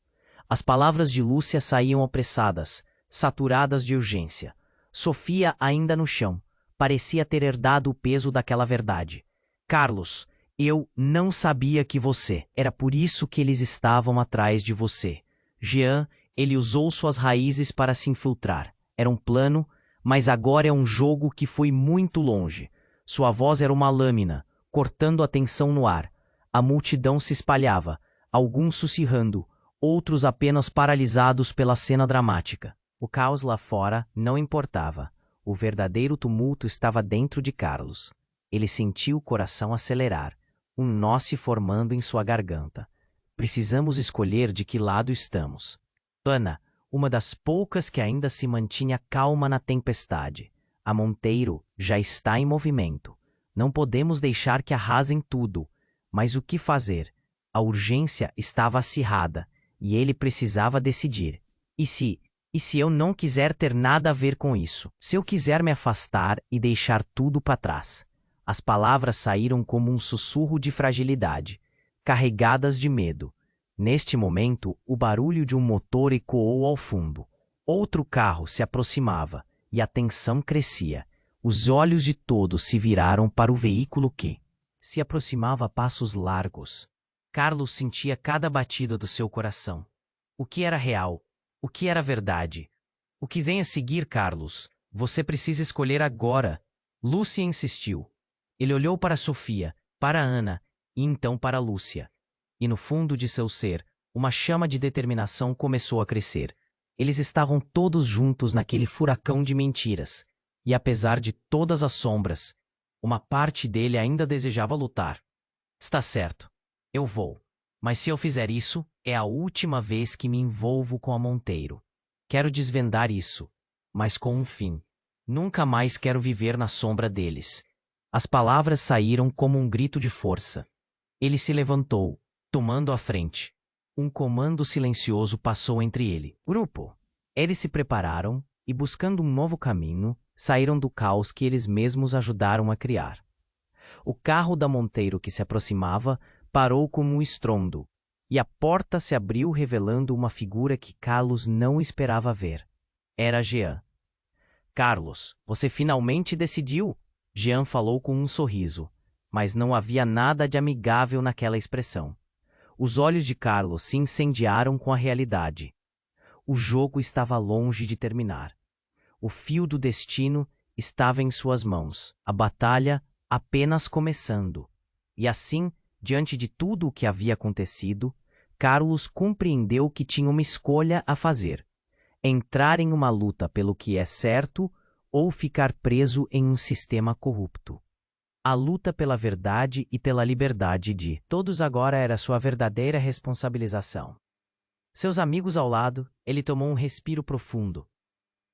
As palavras de Lúcia saíam apressadas, saturadas de urgência. Sofia, ainda no chão, parecia ter herdado o peso daquela verdade. Carlos, eu não sabia que você. Era por isso que eles estavam atrás de você. Jean, ele usou suas raízes para se infiltrar. Era um plano, mas agora é um jogo que foi muito longe. Sua voz era uma lâmina, cortando a tensão no ar. A multidão se espalhava, alguns sussurrando, outros apenas paralisados pela cena dramática. O caos lá fora não importava. O verdadeiro tumulto estava dentro de Carlos. Ele sentiu o coração acelerar, um nó se formando em sua garganta. Precisamos escolher de que lado estamos. Ana, uma das poucas que ainda se mantinha calma na tempestade. A Monteiro já está em movimento. Não podemos deixar que arrasem tudo. Mas o que fazer? A urgência estava acirrada, e ele precisava decidir. E se eu não quiser ter nada a ver com isso? Se eu quiser me afastar e deixar tudo para trás? As palavras saíram como um sussurro de fragilidade, carregadas de medo. Neste momento, o barulho de um motor ecoou ao fundo. Outro carro se aproximava e a tensão crescia. Os olhos de todos se viraram para o veículo que se aproximava a passos largos. Carlos sentia cada batida do seu coração. O que era real? O que era verdade? O que vem a seguir, Carlos? Você precisa escolher agora. Lúcia insistiu. Ele olhou para Sofia, para Ana e então para Lúcia. E no fundo de seu ser, uma chama de determinação começou a crescer. Eles estavam todos juntos naquele furacão de mentiras. E apesar de todas as sombras, uma parte dele ainda desejava lutar. Está certo. Eu vou. Mas se eu fizer isso, é a última vez que me envolvo com a Monteiro. Quero desvendar isso, mas com um fim. Nunca mais quero viver na sombra deles. As palavras saíram como um grito de força. Ele se levantou, tomando a frente. Um comando silencioso passou entre ele. Grupo. Eles se prepararam e, buscando um novo caminho, saíram do caos que eles mesmos ajudaram a criar. O carro da Monteiro que se aproximava parou como um estrondo, e a porta se abriu revelando uma figura que Carlos não esperava ver. Era Jean. Carlos, você finalmente decidiu? Jean falou com um sorriso, mas não havia nada de amigável naquela expressão. Os olhos de Carlos se incendiaram com a realidade. O jogo estava longe de terminar. O fio do destino estava em suas mãos, a batalha apenas começando. E assim, diante de tudo o que havia acontecido, Carlos compreendeu que tinha uma escolha a fazer: entrar em uma luta pelo que é certo ou ficar preso em um sistema corrupto. A luta pela verdade e pela liberdade de todos agora era sua verdadeira responsabilização. Seus amigos ao lado, ele tomou um respiro profundo.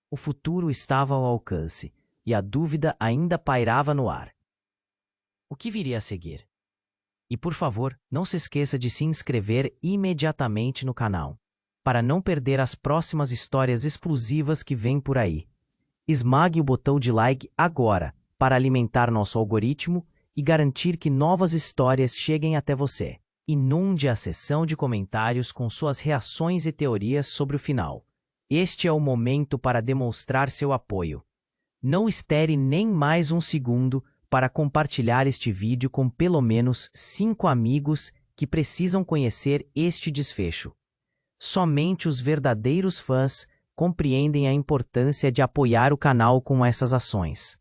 O futuro estava ao alcance, e a dúvida ainda pairava no ar. O que viria a seguir? E por favor, não se esqueça de se inscrever imediatamente no canal, para não perder as próximas histórias exclusivas que vêm por aí. Esmague o botão de like agora, para alimentar nosso algoritmo e garantir que novas histórias cheguem até você. Inunde a seção de comentários com suas reações e teorias sobre o final. Este é o momento para demonstrar seu apoio. Não espere nem mais um segundo para compartilhar este vídeo com pelo menos 5 amigos que precisam conhecer este desfecho. Somente os verdadeiros fãs compreendem a importância de apoiar o canal com essas ações.